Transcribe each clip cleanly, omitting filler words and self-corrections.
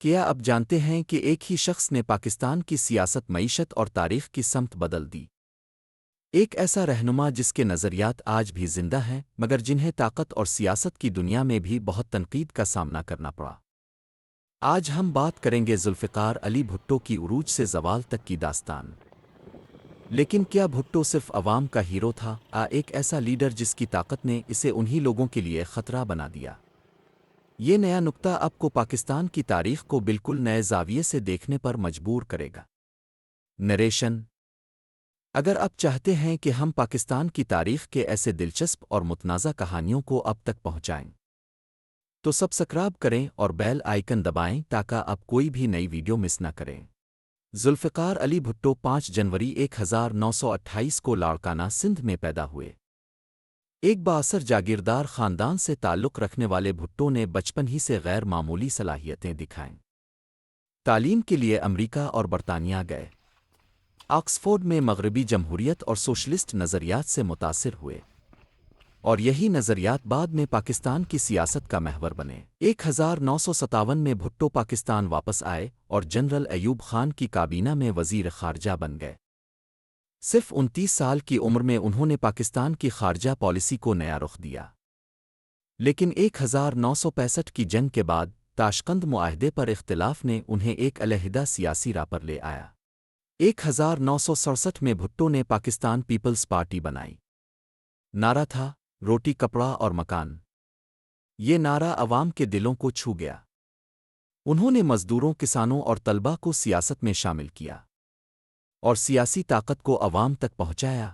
کیا اب جانتے ہیں کہ ایک ہی شخص نے پاکستان کی سیاست، معیشت اور تاریخ کی سمت بدل دی؟ ایک ایسا رہنما جس کے نظریات آج بھی زندہ ہیں، مگر جنہیں طاقت اور سیاست کی دنیا میں بھی بہت تنقید کا سامنا کرنا پڑا۔ آج ہم بات کریں گے ذوالفقار علی بھٹو کی عروج سے زوال تک کی داستان۔ لیکن کیا بھٹو صرف عوام کا ہیرو تھا، ایک ایسا لیڈر جس کی طاقت نے اسے انہی لوگوں کے لیے خطرہ بنا دیا؟ یہ نیا نقطہ آپ کو پاکستان کی تاریخ کو بالکل نئے زاویے سے دیکھنے پر مجبور کرے گا۔ نریشن: اگر آپ چاہتے ہیں کہ ہم پاکستان کی تاریخ کے ایسے دلچسپ اور متنازع کہانیوں کو اب تک پہنچائیں تو سبسکرائب کریں اور بیل آئیکن دبائیں تاکہ آپ کوئی بھی نئی ویڈیو مس نہ کریں۔ ذوالفقار علی بھٹو 5 جنوری 1928 کو لاڑکانہ، سندھ میں پیدا ہوئے۔ ایک بااثر جاگیردار خاندان سے تعلق رکھنے والے بھٹو نے بچپن ہی سے غیر معمولی صلاحیتیں دکھائیں۔ تعلیم کے لیے امریکہ اور برطانیہ گئے۔ آکسفورڈ میں مغربی جمہوریت اور سوشلسٹ نظریات سے متاثر ہوئے، اور یہی نظریات بعد میں پاکستان کی سیاست کا محور بنے۔ 1957 میں بھٹو پاکستان واپس آئے اور جنرل ایوب خان کی کابینہ میں وزیر خارجہ بن گئے۔ صرف 29 سال کی عمر میں انہوں نے پاکستان کی خارجہ پالیسی کو نیا رخ دیا۔ لیکن 1965 کی جنگ کے بعد تاشقند معاہدے پر اختلاف نے انہیں ایک علیحدہ سیاسی راہ پر لے آیا۔ 1967 میں بھٹو نے پاکستان پیپلز پارٹی بنائی۔ نعرہ تھا روٹی، کپڑا اور مکان۔ یہ نعرہ عوام کے دلوں کو چھو گیا۔ انہوں نے مزدوروں، کسانوں اور طلبہ کو سیاست میں شامل کیا اور سیاسی طاقت کو عوام تک پہنچایا۔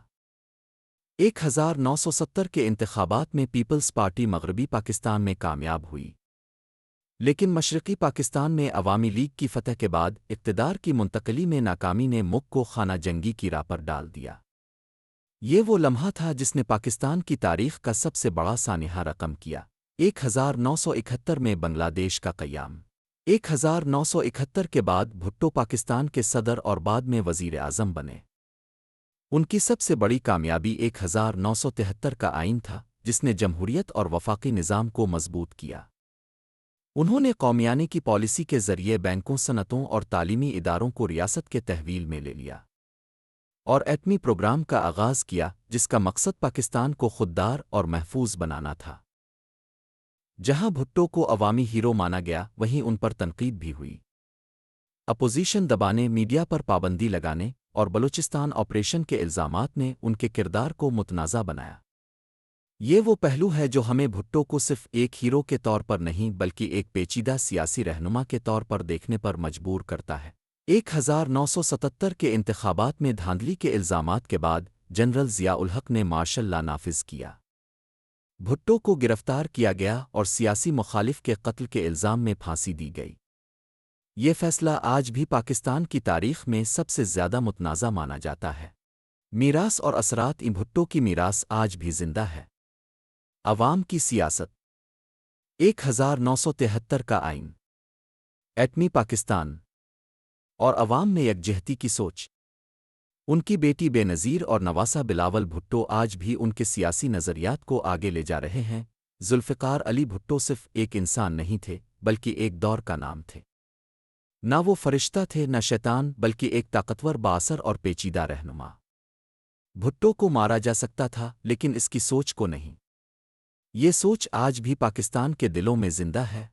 1970 کے انتخابات میں پیپلز پارٹی مغربی پاکستان میں کامیاب ہوئی، لیکن مشرقی پاکستان میں عوامی لیگ کی فتح کے بعد اقتدار کی منتقلی میں ناکامی نے ملک کو خانہ جنگی کی راہ پر ڈال دیا۔ یہ وہ لمحہ تھا جس نے پاکستان کی تاریخ کا سب سے بڑا سانحہ رقم کیا۔ 1971 میں بنگلہ دیش کا قیام۔ 1971 کے بعد بھٹو پاکستان کے صدر اور بعد میں وزیر اعظم بنے۔ ان کی سب سے بڑی کامیابی 1973 کا آئین تھا، جس نے جمہوریت اور وفاقی نظام کو مضبوط کیا۔ انہوں نے قومیانی کی پالیسی کے ذریعے بینکوں، صنعتوں اور تعلیمی اداروں کو ریاست کے تحویل میں لے لیا، اور ایٹمی پروگرام کا آغاز کیا جس کا مقصد پاکستان کو خوددار اور محفوظ بنانا تھا۔ جہاں بھٹو کو عوامی ہیرو مانا گیا، وہیں ان پر تنقید بھی ہوئی۔ اپوزیشن دبانے، میڈیا پر پابندی لگانے اور بلوچستان آپریشن کے الزامات نے ان کے کردار کو متنازع بنایا۔ یہ وہ پہلو ہے جو ہمیں بھٹو کو صرف ایک ہیرو کے طور پر نہیں بلکہ ایک پیچیدہ سیاسی رہنما کے طور پر دیکھنے پر مجبور کرتا ہے۔ 1977 کے انتخابات میں دھاندلی کے الزامات کے بعد جنرل ضیاء الحق نے مارشل لا نافذ کیا۔ بھٹو کو گرفتار کیا گیا اور سیاسی مخالف کے قتل کے الزام میں پھانسی دی گئی۔ یہ فیصلہ آج بھی پاکستان کی تاریخ میں سب سے زیادہ متنازع مانا جاتا ہے۔ میراث اور اثرات: بھٹو کی میراث آج بھی زندہ ہے۔ عوام کی سیاست: 1973 کا آئین، ایٹمی پاکستان اور عوام میں یکجہتی کی سوچ۔ ان کی بیٹی بے نظیر اور نواسہ بلاول بھٹو آج بھی ان کے سیاسی نظریات کو آگے لے جا رہے ہیں۔ ذوالفقار علی بھٹو صرف ایک انسان نہیں تھے بلکہ ایک دور کا نام تھے۔ نہ وہ فرشتہ تھے، نہ شیطان، بلکہ ایک طاقتور، بااثر اور پیچیدہ رہنما۔ بھٹو کو مارا جا سکتا تھا لیکن اس کی سوچ کو نہیں۔ یہ سوچ آج بھی پاکستان کے دلوں میں زندہ ہے۔